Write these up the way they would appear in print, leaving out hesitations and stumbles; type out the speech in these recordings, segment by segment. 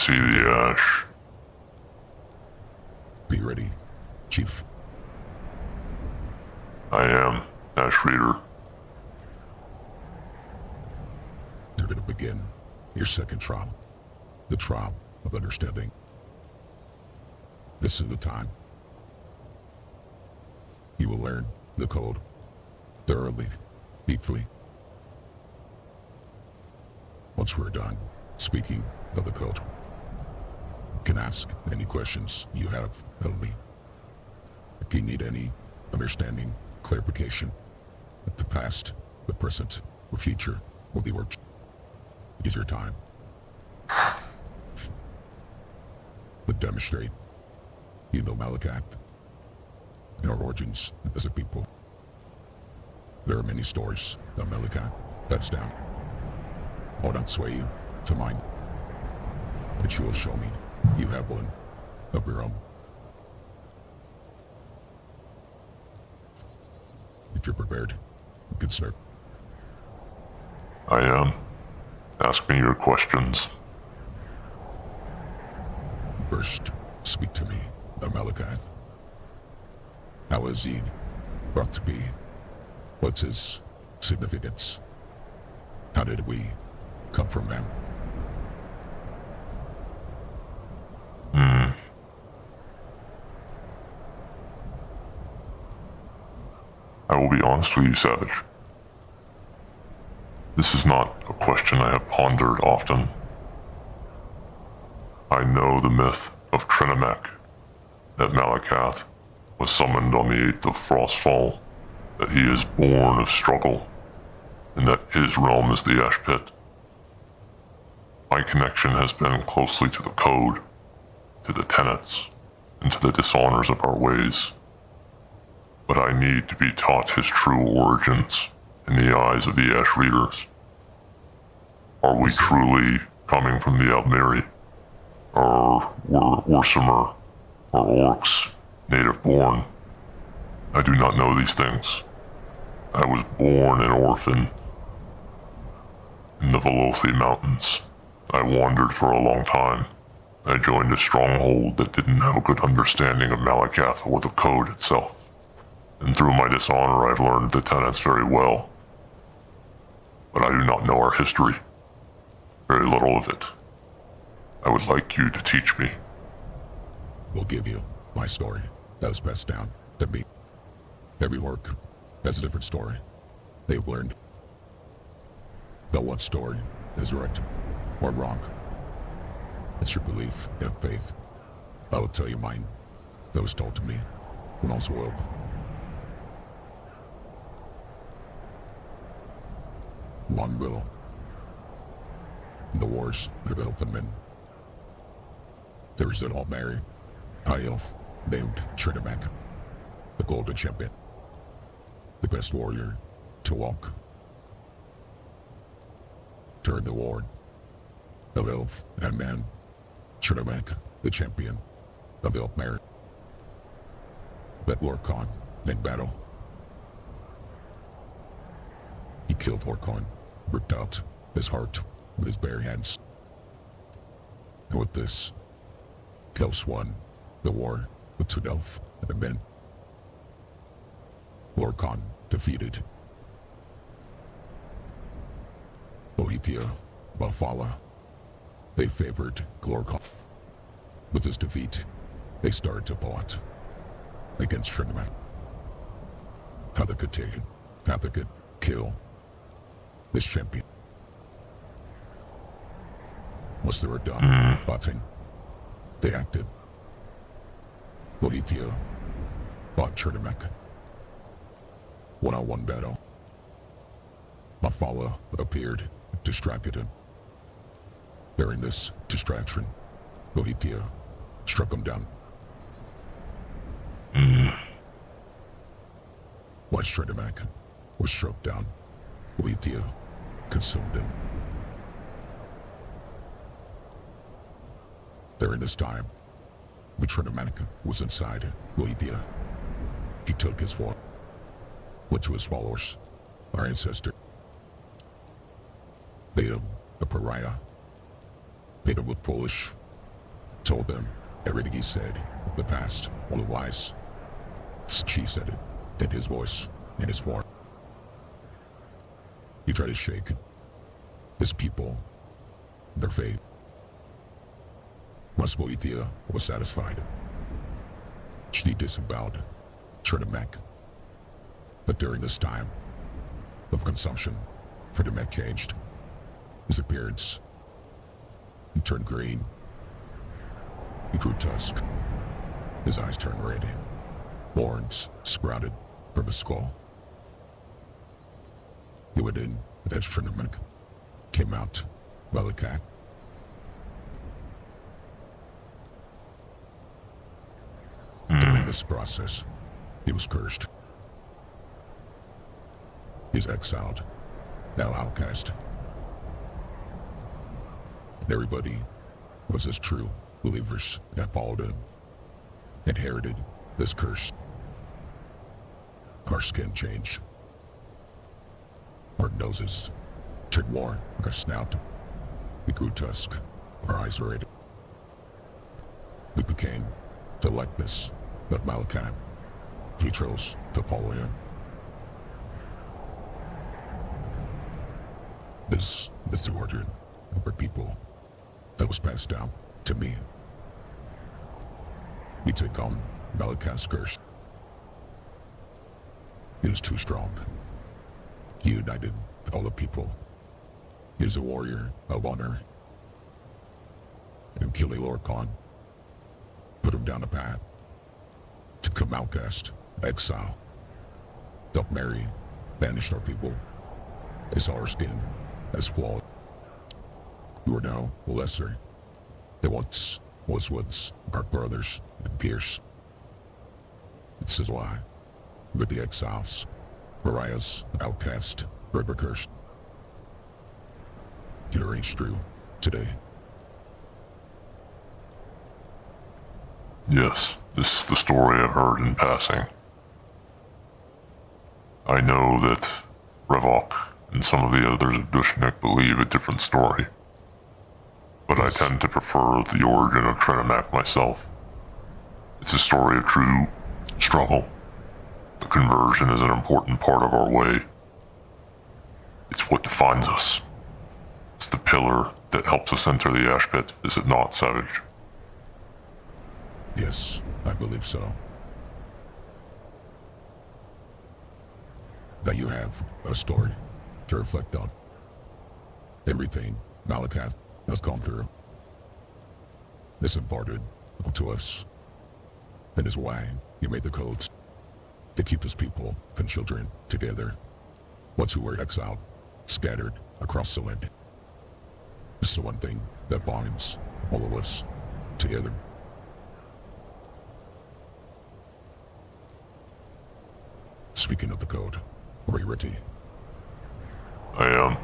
see the ash. Be ready, Chief. I am, Ash Reader. You're gonna begin your second trial. The trial of understanding. This is the time. You will learn the code thoroughly, deeply. Once we're done speaking of the code, you can ask any questions you have of me. If you need any understanding, clarification of the past, the present, or future of the work, use your time. But demonstrate you know Malakat and our origins as a people. There are many stories of Malakat that's down. I'll not sway you to mine, but you will show me you have one of your own. If you're prepared, you can start. I am. Ask me your questions. First, speak to me of Malakat. How is he brought to be? What's his significance? How did we come from him? I will be honest with you, Savage. This is not a question I have pondered often. I know the myth of Trinamek, that Malakath was summoned on the 8th of Frostfall, that he is born of struggle, and that his realm is the Ash Pit. My connection has been closely to the code, to the tenets, and to the dishonors of our ways. But I need to be taught his true origins in the eyes of the Ash Readers. Are we truly coming from the Almiri? Or were Orsimer or orcs native born? I do not know these things. I was born an orphan in the Velothi Mountains. I wandered for a long time. I joined a stronghold that didn't have a good understanding of Malakath or the code itself. And through my dishonor, I've learned the tenets very well. But I do not know our history. Very little of it. I would like you to teach me. Will give you my story that was passed down to me. Every work has a different story they've learned. But what story is right or wrong? It's your belief and faith. I will tell you mine that was told to me when I was 12. Long ago, the wars of elf and men. There is an all-married high elf named Trinamek, the golden champion, the best warrior to walk. During the war of elf and man, Trinamek, the champion of the elf-married, met Lorcan in battle. He killed Lorcan, ripped out his heart with his bare hands. And with this, Kels won the war between elf and men. Lorcan defeated Bohethia, Valhalla. They favored Lorcan. With his defeat, they started to plot against Trinamek. How they could take him, how they could kill this champion. Once they were done plotting, they acted. Bohethia fought Trinamek. One-on-one battle. Valhalla appeared, distracted him. During this distraction, Bohethia struck him down. Once Trinamek was struck down, Bohethia consumed him. During this time, when Trinamek was inside Bohethia, he took his form, went to his followers, our ancestor, made him a pariah, made him look foolish, told them everything he said, the past, all the lies. She said it in his voice, in his form. He tried to shake his people, their faith. Maspolitia was satisfied. She disavowed Trinemek. But during this time of consumption, Trinemek changed. His appearance, he turned green. He grew tusk. His eyes turned red. Horns sprouted from his skull. He went in with his Trinemek, came out well a cat. During this process, he was cursed. He was exiled, now outcast. Everybody was as true believers that followed him, inherited this curse. Our skin changed. Our noses turned more like a snout. We grew tusk. Our eyes red. We became the likeness of Malachi. We chose to follow him. This is the origin of our people that was passed down to me. We take on Malachi's curse. He is too strong. He united all the people. He is a warrior of honor. And killing Lord Khan put him down a path to come outcast, exile, don't marry, banish our people. Is our skin as flawed. You are now lesser than once our brothers and peers. This is why, with the exiles, pariahs, outcast, forever cursed. It rings true today. Yes, this is the story I've heard in passing. I know that Revok and some of the others of Dushnik believe a different story, but I tend to prefer the origin of Trinemek myself. It's a story of true struggle. The conversion is an important part of our way. It's what defines us. It's the pillar that helps us enter the ash pit, is it not, Savage? Yes, I believe so. That you have a story to reflect on. Everything Malachi has gone through is imparted to us. That is why he made the codes to keep his people and children together. Once who were exiled, scattered across the land. This is the one thing that binds all of us together. Speaking of the code, are you ready? I am.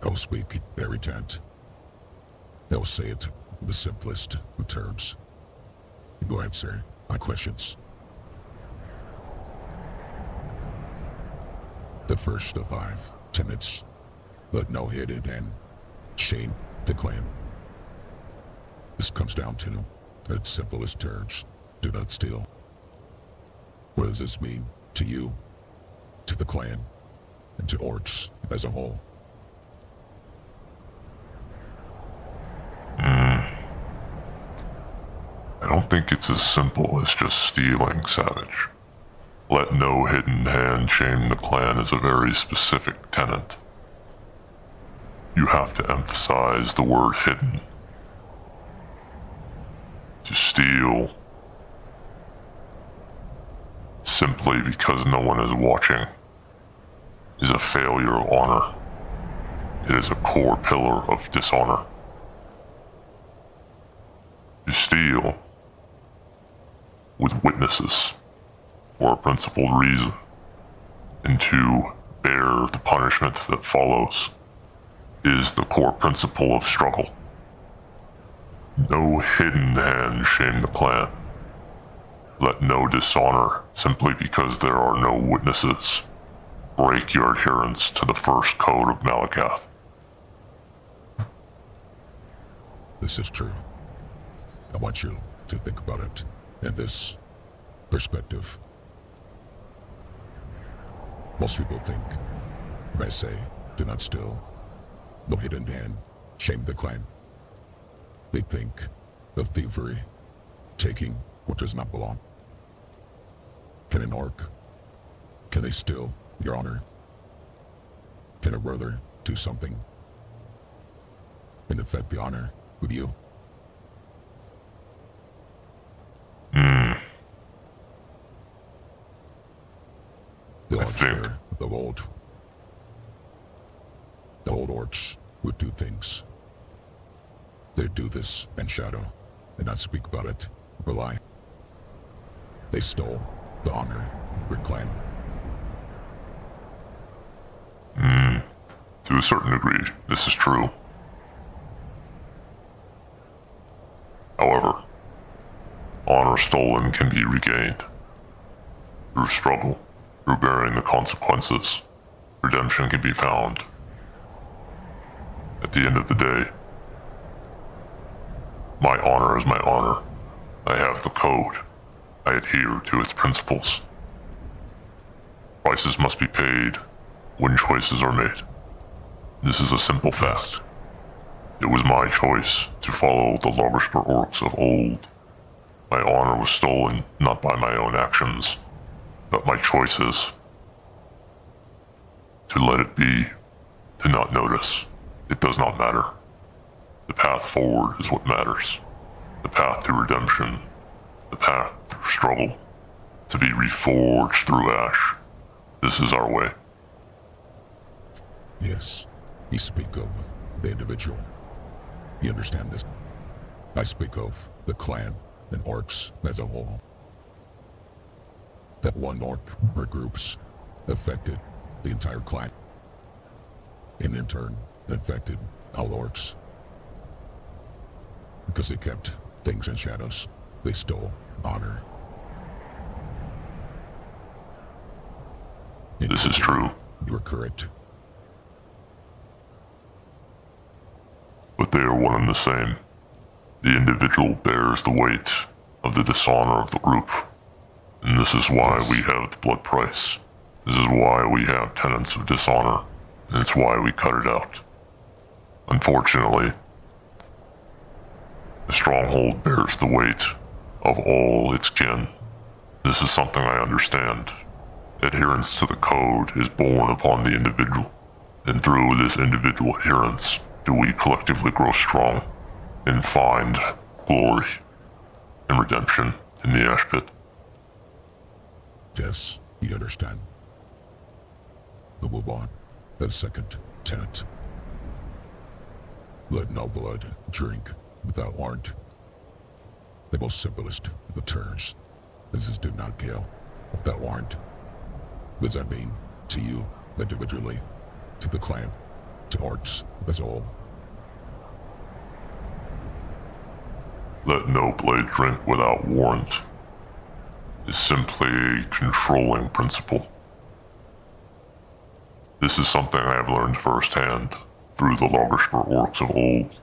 I'll speak every tent. They'll say it in the simplest of terms. Go answer my questions. The first of 5 tenets, but no hidden and shame to claim. This comes down to the simplest terms. Do not steal. What does this mean to you, to the clan, and to Orcs as a whole? I don't think it's as simple as just stealing, Savage. Let no hidden hand shame the clan is a very specific tenet. You have to emphasize the word hidden. To steal simply because no one is watching is a failure of honor. It is a core pillar of dishonor. To steal with witnesses for a principled reason, and to bear the punishment that follows, is the core principle of struggle. No hidden hand shame the clan. Let no dishonor, simply because there are no witnesses, break your adherence to the first code of Malakath. this is true. I want you to think about it in this perspective. Most people think, I say, do not steal. No hidden hand, shame the clan. They think of thievery, taking what does not belong. Can an orc, can they steal your honor? Can a brother do something and affect the honor of you? The orcs were the old orcs would do things. They'd do this in shadow and not speak about it or lie. They stole the honor of your clan. To a certain degree, this is true. However, honor stolen can be regained. Through struggle, through bearing the consequences, redemption can be found. At the end of the day, my honor is my honor. I have the code. I adhere to its principles. Prices must be paid when choices are made. This is a simple fact. It was my choice to follow the Largespur orcs of old. My honor was stolen not by my own actions, but my choices. To let it be, to not notice, it does not matter. The path forward is what matters. The path to redemption, the path through struggle, to be reforged through ash. This is our way. Yes, you speak of the individual. You understand this? I speak of the clan and orcs as a whole. That one orc or groups affected the entire clan. And in turn, affected all orcs. Because they kept things in shadows. They stole honor. This is true. You are correct. But they are one and the same. The individual bears the weight of the dishonor of the group. And this is why we have the blood price. This is why we have tenets of dishonor. And it's why we cut it out. Unfortunately, the stronghold bears the weight of all its kin. This is something I understand. Adherence to the code is born upon the individual. And through this individual adherence, do we collectively grow strong and find glory and redemption in the ash pit. Yes, you understand. We'll move on. The second tenet. Let no blood drink without warrant. The most simplest of the terms. This is do not kill without warrant. What does that mean to you individually, to the clan, to orcs as a whole? Let no blade drink without warrant is simply a controlling principle. This is something I have learned firsthand through the Largespur orcs of old.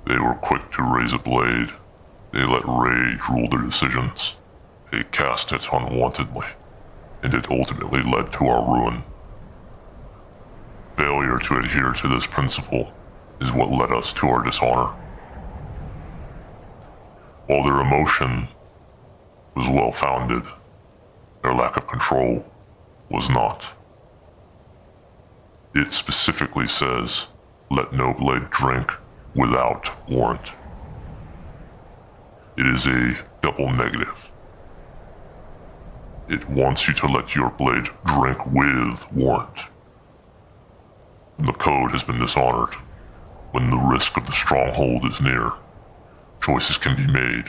They were quick to raise a blade. They let rage rule their decisions. They cast it unwantedly, and it ultimately led to our ruin. Failure to adhere to this principle is what led us to our dishonor. While their emotion was well-founded, their lack of control was not. It specifically says, let no blade drink without warrant. It is a double negative. It wants you to let your blade drink with warrant. When the code has been dishonored, when the risk of the stronghold is near, choices can be made.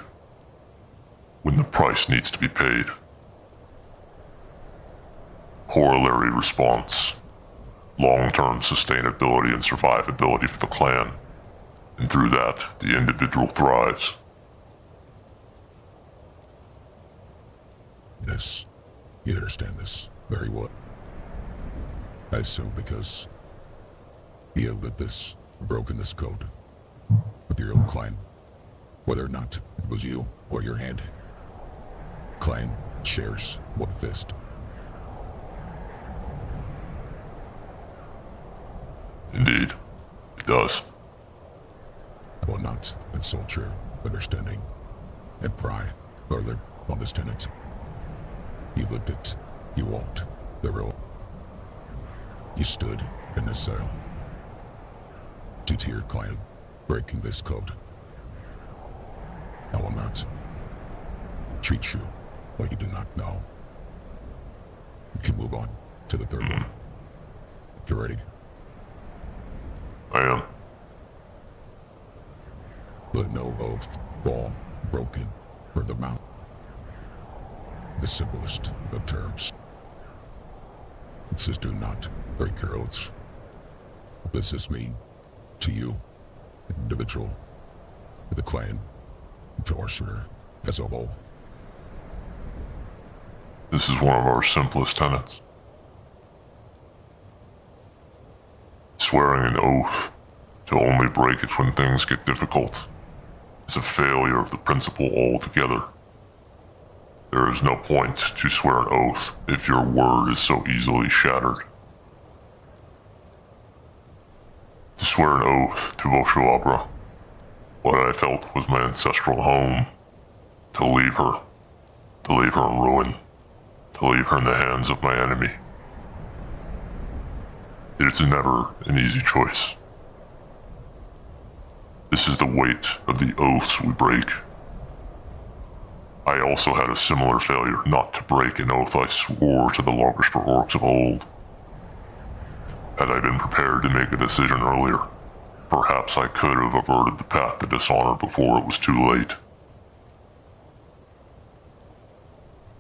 When the price needs to be paid. Corollary response. Long-term sustainability and survivability for the clan. And through that, the individual thrives. Yes, you understand this very well. I assume because you have lived this broken this code with your own clan, whether or not it was you or your hand. Clan shares one fist. Indeed, it does. I will not insult your understanding and pry further on this tenet. You lived it. You walked the road. You stood in this cell. Due to your clan breaking this code, I will not treat you like you do not know. You can move on to the third one. If you're ready. I am. Let no oath fall broken for the mouth. The simplest of terms. It says do not break your oaths. What does this mean to you, an individual, to the clan, to Orshire as a whole? This is one of our simplest tenets. Swearing an oath to only break it when things get difficult is a failure of the principle altogether. There is no point to swear an oath if your word is so easily shattered. To swear an oath to Voshuabra, what I felt was my ancestral home, to leave her in ruin, to leave her in the hands of my enemy. It's never an easy choice. This is the weight of the oaths we break. I also had a similar failure not to break an oath I swore to the Lagerspur orcs of old. Had I been prepared to make a decision earlier, perhaps I could have averted the path to dishonor before it was too late.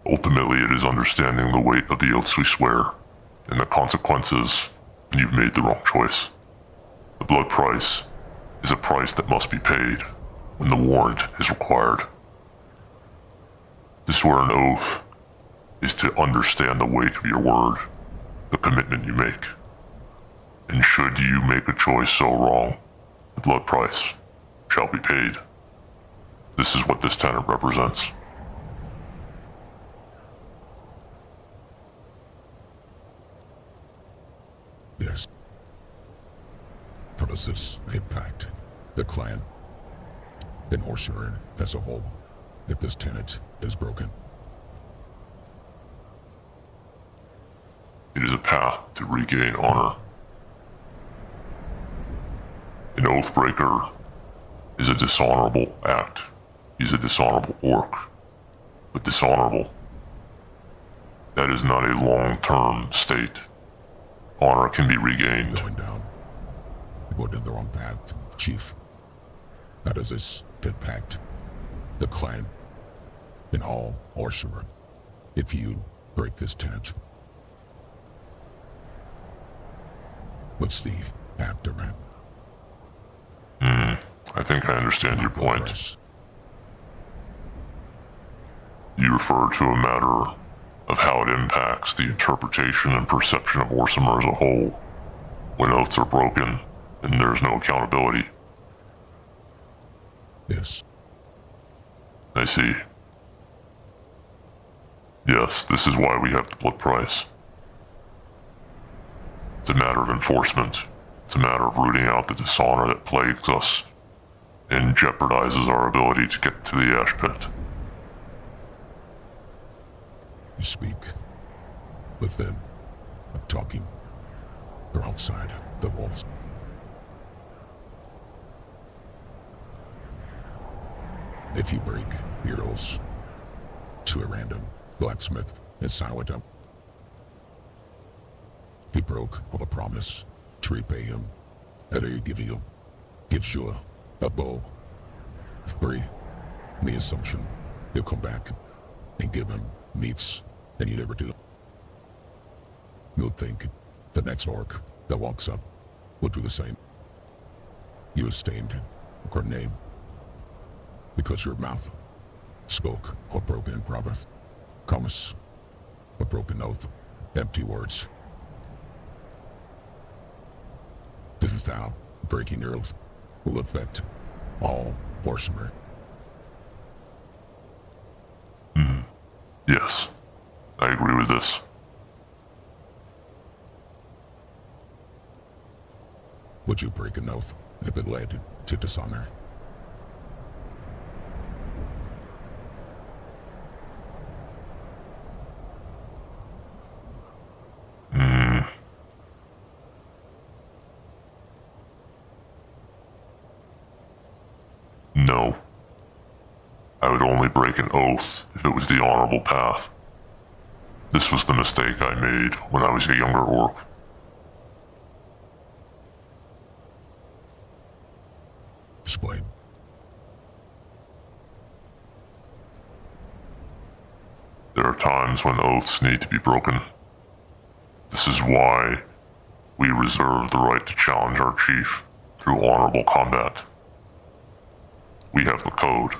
Ultimately, it is understanding the weight of the oaths we swear, and the consequences when you've made the wrong choice. The blood price is a price that must be paid when the warrant is required. To swear an oath is to understand the weight of your word, the commitment you make. And should you make a choice so wrong, the blood price shall be paid. This is what this tenet represents. Yes. How does this impact the clan and Orshire as a whole if this tenet is broken? It is a path to regain honor. An oathbreaker is a dishonorable act. He's a dishonorable orc. But dishonorable, that is not a long-term state. Honor can be regained. Going down. Going down the wrong path, Chief. How does this impact the clan and all Orshire if you break this tenet? What's the aftermath? I think I understand your point. You refer to a matter of how it impacts the interpretation and perception of Orsimer as a whole when oaths are broken and there's no accountability. Yes. I see. Yes, this is why we have the blood price. It's a matter of enforcement. It's a matter of rooting out the dishonor that plagues us and jeopardizes our ability to get to the ash pit. You speak within, of talking, or outside the walls. If you break your oaths to a random blacksmith in Sourdough, he broke with a promise to repay him. Either he gives you a bow of 3, and the assumption he'll come back and give him meats, and you never do. You'll think the next orc that walks up will do the same. You stained your name because your mouth spoke a broken promise, a broken oath, empty words. This is how Breaking your oath will affect all Horsemer. Yes, I agree with this. Would you break an oath if it led to dishonor? No. I would only break an oath if it was the honorable path. This was the mistake I made when I was a younger orc. Explain. There are times when oaths need to be broken. This is why we reserve the right to challenge our chief through honorable combat. We have the code.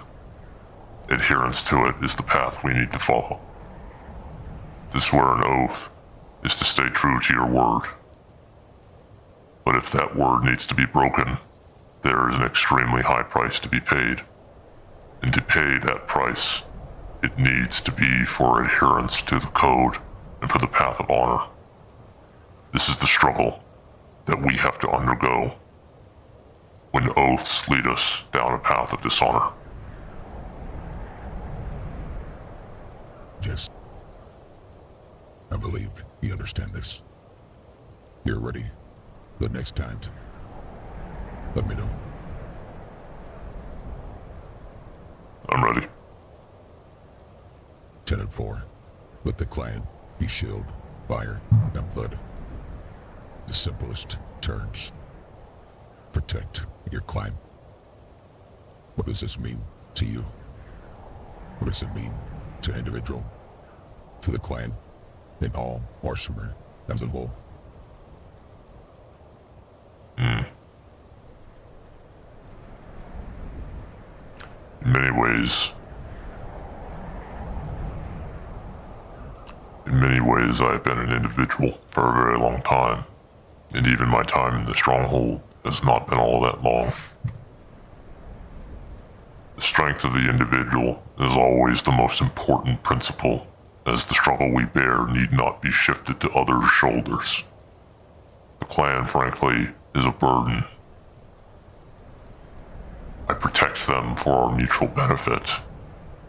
Adherence to it is the path we need to follow. To swear an oath is to stay true to your word. But if that word needs to be broken, there is an extremely high price to be paid. And to pay that price, it needs to be for adherence to the code and for the path of honor. This is the struggle that we have to undergo when oaths lead us down a path of dishonor. Yes. I believe you understand this. You're ready. The next time, let me know. I'm ready. Tenet 4. Let the clan be shield, fire, and blood. The simplest terms. Protect your clan. What does this mean to you? What does it mean to an individual, to the clan, and all Horsemer as a whole? In many ways, I have been an individual for a very long time, and even my time in the stronghold has not been all that long. The strength of the individual is always the most important principle, as the struggle we bear need not be shifted to others' shoulders. The clan, frankly, is a burden. I protect them for our mutual benefit,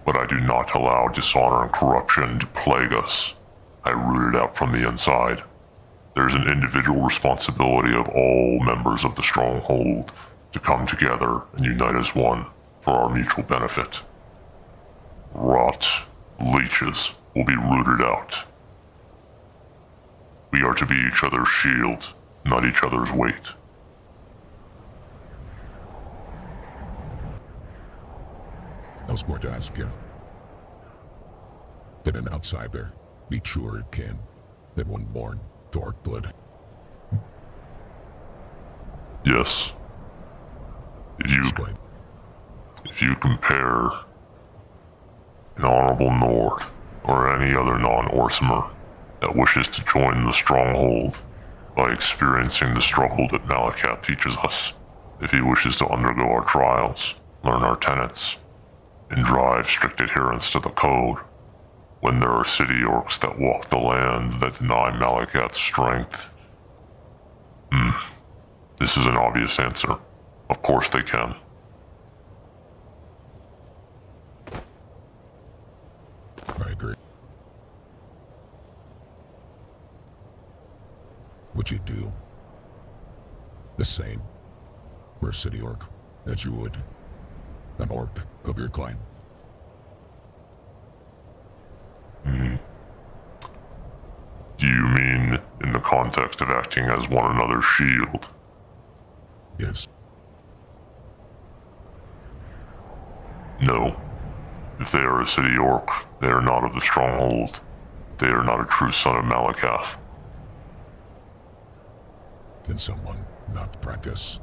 but I do not allow dishonor and corruption to plague us. I root it out from the inside. There is an individual responsibility of all members of the stronghold to come together and unite as one for our mutual benefit. Rot, leeches will be rooted out. We are to be each other's shield, not each other's weight. I was going to ask you. Did an outsider be truer kin than one born dark blood? Yes. Explain. If you compare an honorable Nord or any other non-Orsimer that wishes to join the stronghold by experiencing the struggle that Malakath teaches us, if he wishes to undergo our trials, learn our tenets, and drive strict adherence to the code, when there are city orcs that walk the land that deny Malakath's strength, this is an obvious answer. Of course they can. I agree. Would you do the same for a city orc as you would an orc of your clan? Do you mean in the context of acting as one another's shield? Yes. No. If they are a city orc, they are not of the stronghold. They are not a true son of Malakath. Can someone not practice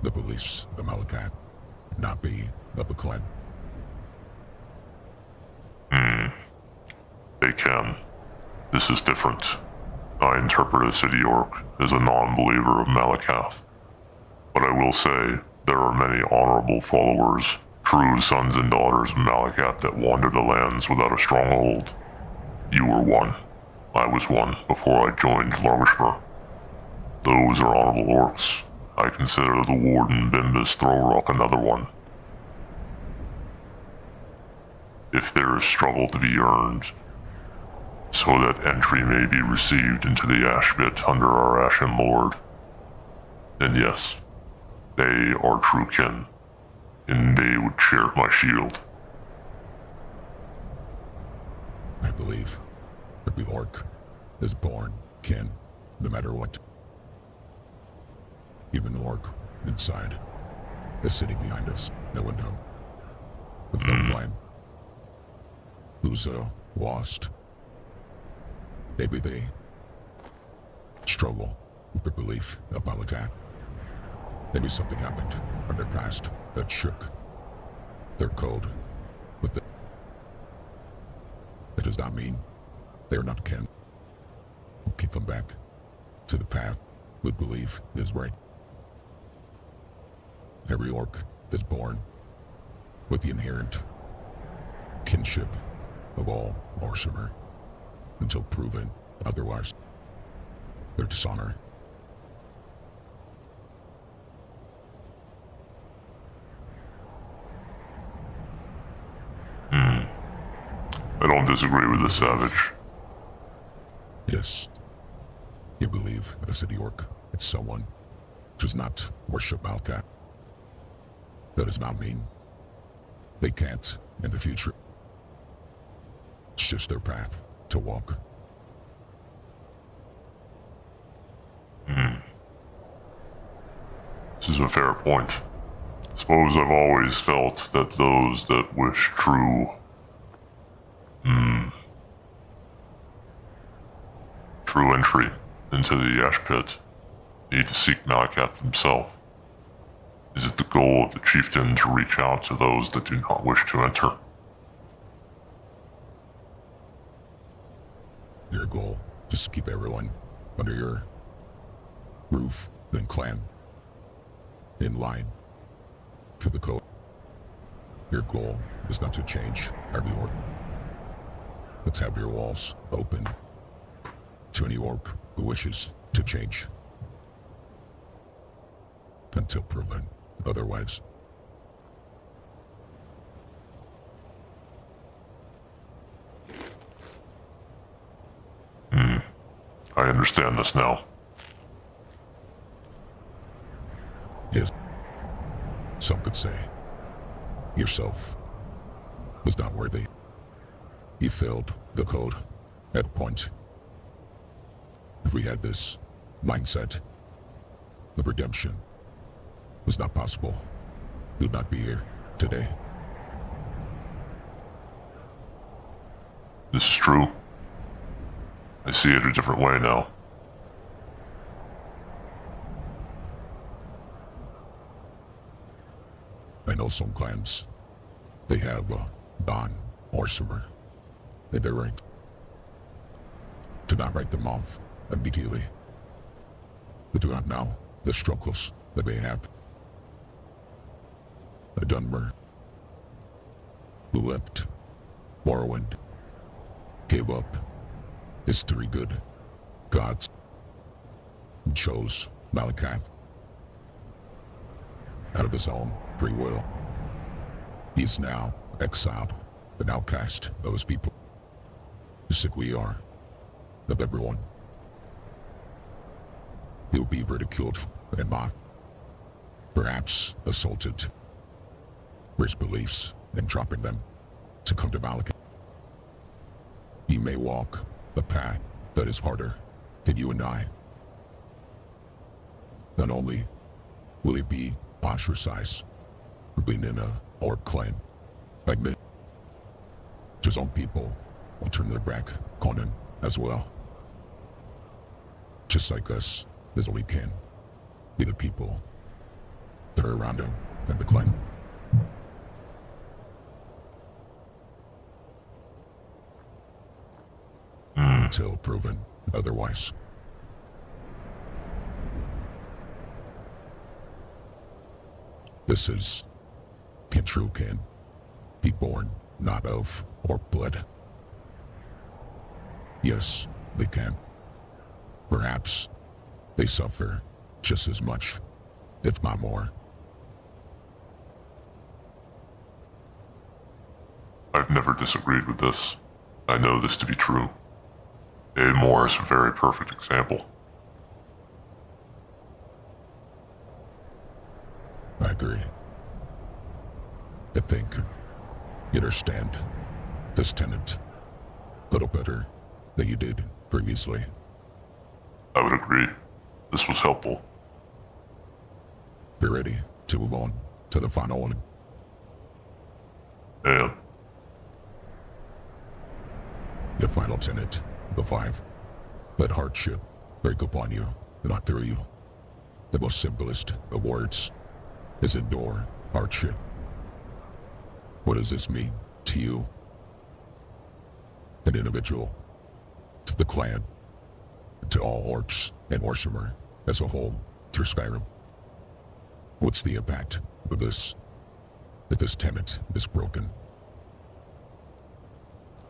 the beliefs of Malachi, not be of the clan? They can. This is different. I interpret a city orc as a non-believer of Malakath. But I will say, there are many honorable followers, true sons and daughters of Malakat that wander the lands without a stronghold. You were one. I was one before I joined Larvishmer. Those are honorable orcs. I consider the Warden Bimbus Throwrock another one. If there is struggle to be earned, so that entry may be received into the Ashbit under our Ashen Lord, then yes, they are true kin, and they would share my shield. I believe every orc is born kin, no matter what. Even the orc inside the city behind us, no one know. The film line. Who's lost. Maybe they struggle with the belief of Malakat. Maybe something happened in their past that shook their code with it. That does not mean they are not kin. We'll keep them back to the path we believe is right. Every orc is born with the inherent kinship of all Orsimer until proven otherwise. Their dishonor. I don't disagree with the savage. Yes. You believe a city orc is someone who does not worship Malakat. That does not mean they can't in the future. It's just their path to walk. This is a fair point. Suppose I've always felt that those that wish true entry into the ash pit need to seek Malakat himself. Is it the goal of the Chieftain to reach out to those that do not wish to enter? Your goal is to keep everyone under your roof and clan in line to the code. Your goal is not to change every orc. Let's have your walls open to any orc who wishes to change. Until proven otherwise. I understand this now. Yes. Some could say yourself was not worthy. You failed the code at a point. If we had this mindset, the redemption was not possible. We would not be here today. This is true. I see it a different way now. I know some clans, they have Don or Orsimer in their ranks. Do not write them off immediately. They do not know the struggles that they have. A Dunmer who left Morrowind, gave up history good gods, and chose Malakat out of his own free will. He is now exiled, an outcast of his people. Just like we are, of everyone. He will be ridiculed and mocked, perhaps assaulted for his beliefs and dropping them to come to Malakat. He may walk a path that is harder than you and I. Not only will he be ostracized for being in a orc clan like me, his own people will turn their back on him as well. Just like us, as we can be the people that are around him and the clan. Until proven otherwise. This is can true can be born not of or blood. Yes, they can. Perhaps they suffer just as much, if not more. I've never disagreed with this. I know this to be true. Moore is a very perfect example. I agree. I think you understand this tenant a little better than you did previously. I would agree. This was helpful. Be ready to move on to the final one. And The final tenet, the 5. Let hardship break upon you, not through you. The most simplest of words is endure hardship. What does this mean to you? An individual, to the clan, to all orcs and Orsimer as a whole through Skyrim. What's the impact of this, that this tenet is broken?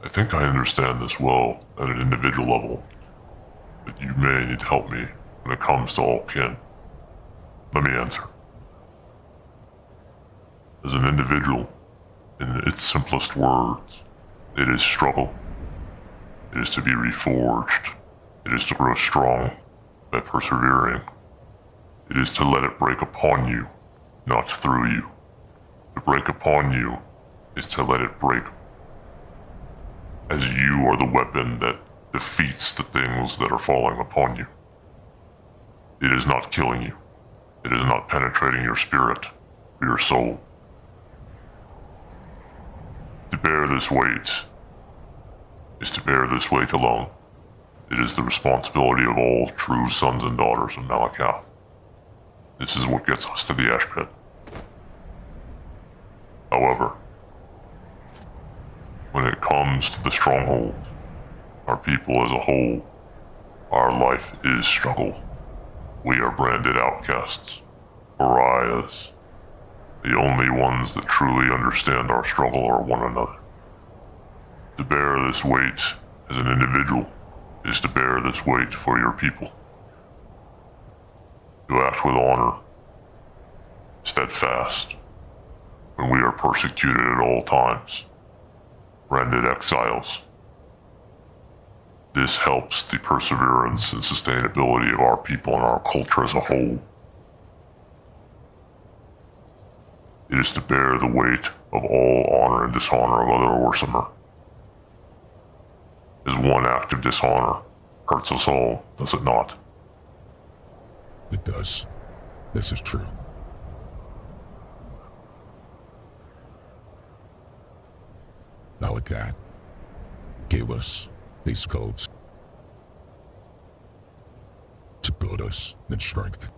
I think I understand this well at an individual level, but you may need to help me when it comes to all kin. Let me answer. As an individual, in its simplest words, it is struggle. It is to be reforged. It is to grow strong by persevering. It is to let it break upon you, not through you. To break upon you is to let it break, as you are the weapon that defeats the things that are falling upon you. It is not killing you. It is not penetrating your spirit or your soul. To bear this weight is to bear this weight alone. It is the responsibility of all true sons and daughters of Malakath. This is what gets us to the ash pit. However, when it comes to the stronghold, our people as a whole, our life is struggle. We are branded outcasts, pariahs. The only ones that truly understand our struggle are one another. To bear this weight as an individual is to bear this weight for your people. To act with honor, steadfast, when we are persecuted at all times, branded exiles. This helps the perseverance and sustainability of our people and our culture as a whole. It is to bear the weight of all honor and dishonor of other Orsimer. As one act of dishonor hurts us all, does it not? It does. This is true. Malakat gave us these codes to build us in strength,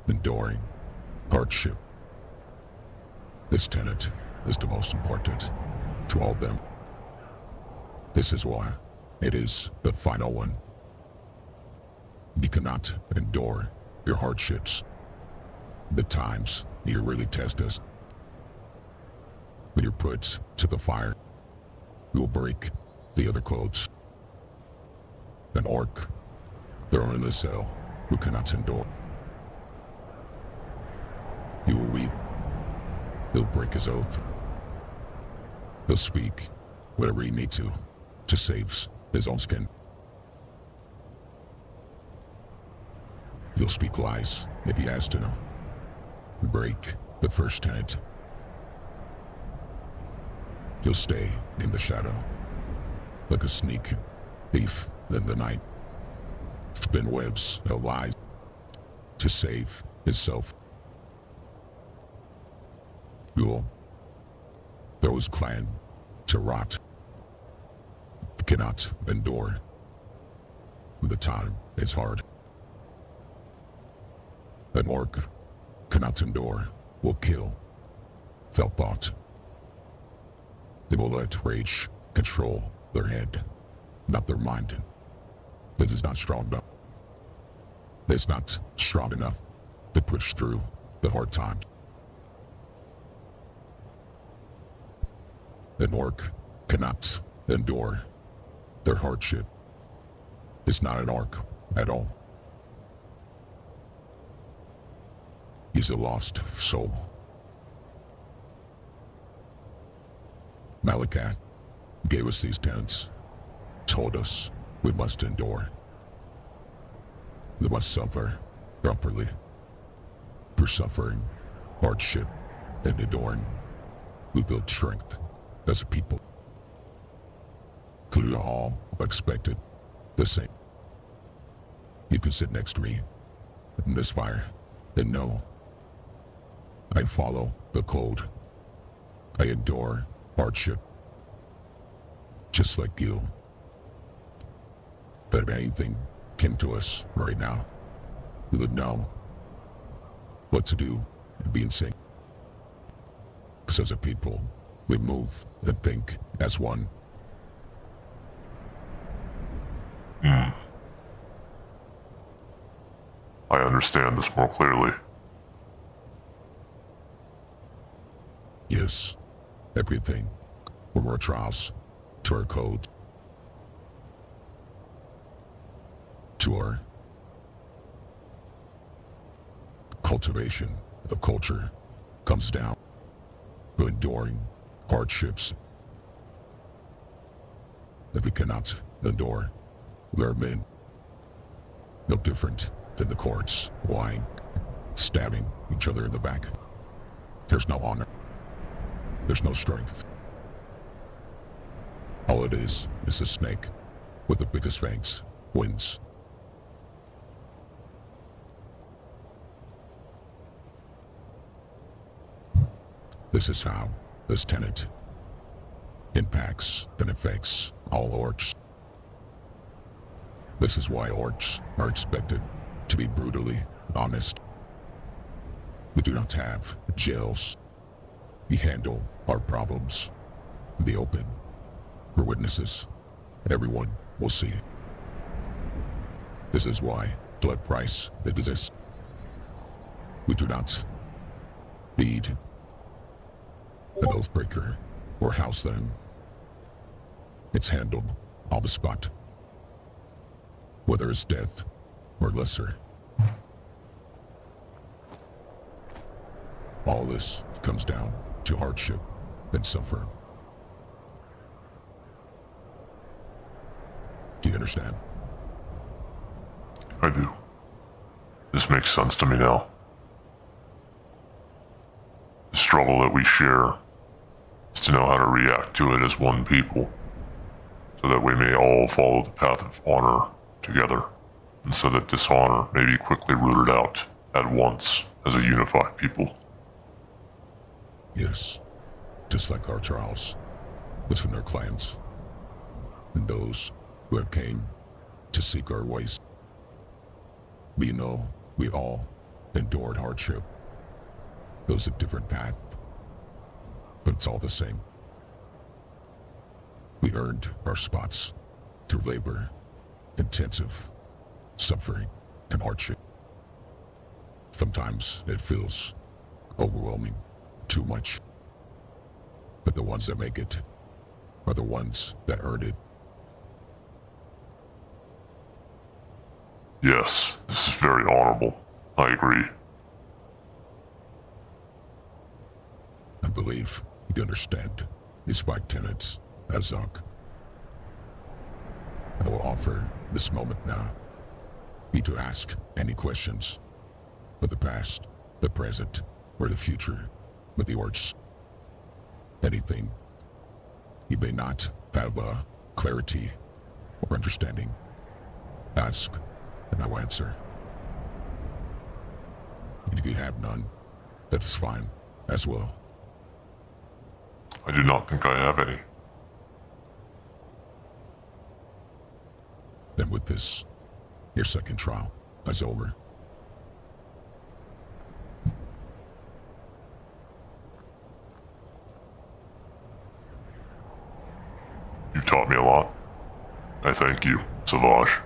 enduring hardship. This tenet is the most important to all of them. This is why it is the final one. You cannot endure your hardships, the times you really test us. When you're put to the fire, you will break the other codes. An orc thrown in a cell who cannot endure. He will weep. He'll break his oath. He'll speak whatever he needs to save his own skin. He'll speak lies if he has to. Break the first tenet. He'll stay in the shadow, like a sneak thief in the night. Spin webs of lies to save himself. You'll throw his clan to rot. Cannot endure. The time is hard. An orc cannot endure, will kill, without thought. They will let rage control their head, not their mind. This is not strong enough. It's not strong enough to push through the hard times. An orc cannot endure their hardship. It's not an orc at all. He's a lost soul. Malakat gave us these tenets, told us we must endure. We must suffer properly. For suffering, hardship, and enduring, we build strength as a people. Could we all expected the same? You can sit next to me in this fire and know I follow the code. I endure hardship, just like you. But if anything came to us right now, we would know what to do and be in sync. Because as a people, we move and think as one. I understand this more clearly. Yes, everything, from our trials, to our code, to our cultivation of culture, comes down to enduring hardships that we cannot endure. We are men, no different than the courts, lying, stabbing each other in the back. There's no honor. There's no strength. All it is a snake with the biggest fangs wins. This is how this tenet impacts and affects all orcs. This is why orcs are expected to be brutally honest. We do not have jails. We handle our problems in the open, for witnesses. Everyone will see. This is why blood price exists. We do not feed an oathbreaker or house them. It's handled on the spot, whether it's death or lesser. All this comes down to hardship and suffer. Do you understand? I do. This makes sense to me now. The struggle that we share is to know how to react to it as one people, so that we may all follow the path of honor together, and so that dishonor may be quickly rooted out at once as a unified people. Yes, just like our trials between our clans and those who have came to seek our ways. We know we all endured hardship. Goes a different path, but it's all the same. We earned our spots through labor, intensive suffering, and hardship. Sometimes it feels overwhelming, too much. But the ones that make it are the ones that earned it. Yes, this is very honorable. I agree. I believe you understand these 5 tenets, Azog. I will offer this moment now. Need to ask any questions for the past, the present, or the future with the orcs. Anything you may not have clarity or understanding, ask and I will answer. And if you have none, that is fine as well. I do not think I have any. Then with this, your second trial is over. You've taught me a lot. I thank you, Savage.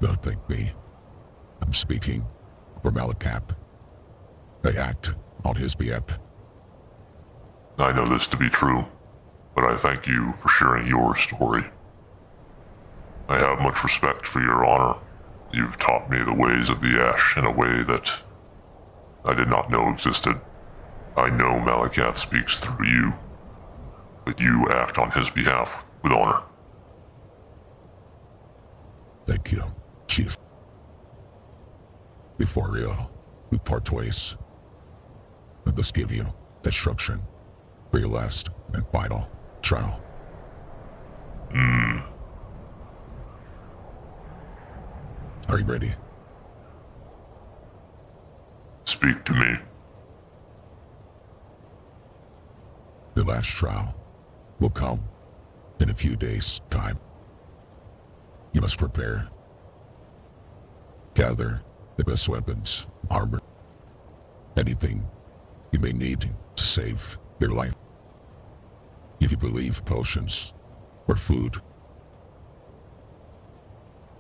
Don't thank me. I'm speaking for Malakap. They act on his behalf. I know this to be true, but I thank you for sharing your story. I have much respect for your honor. You've taught me the ways of the Ash in a way that I did not know existed. I know Malakath speaks through you, but you act on his behalf with honor. Thank you, Chief. Before we part ways, let us give you instruction for your last and final trial. Are you ready? Speak to me. The last trial will come in a few days' time. You must prepare. Gather the best weapons, armor, anything you may need to save your life. If you believe potions or food,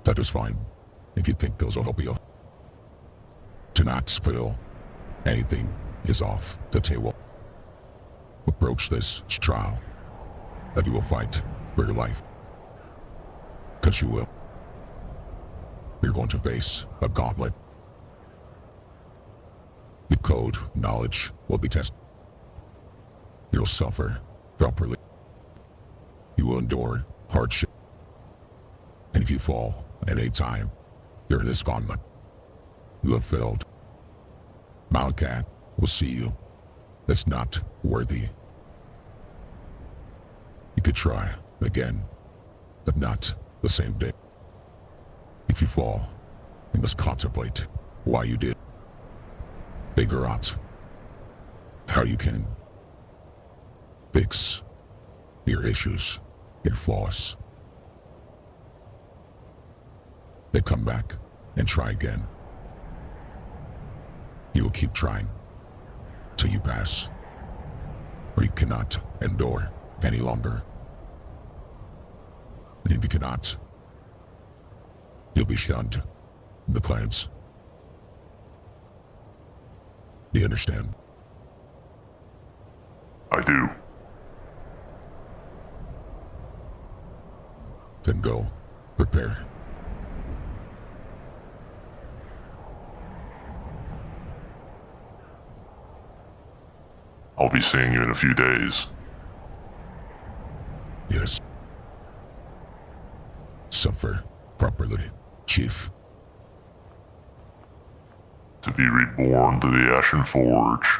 that is fine. If you think those will help you. Do not spill anything is off the table. Approach this trial that you will fight for your life. Because you will. You're going to face a gauntlet. Your code knowledge will be tested. You'll suffer properly. You will endure hardship. And if you fall at any time during this gauntlet, you have failed. Malakath will see you as not worthy. You could try again, but not the same day. If you fall, you must contemplate why you did. Figure out how you can fix your issues, your flaws. They come back and try again. You will keep trying till you pass, or you cannot endure any longer. And if you cannot, you'll be shunned in the clans. Do you understand? I do. Then go, prepare. I'll be seeing you in a few days. Yes. Suffer properly, Chief. To be reborn to the Ashen Forge.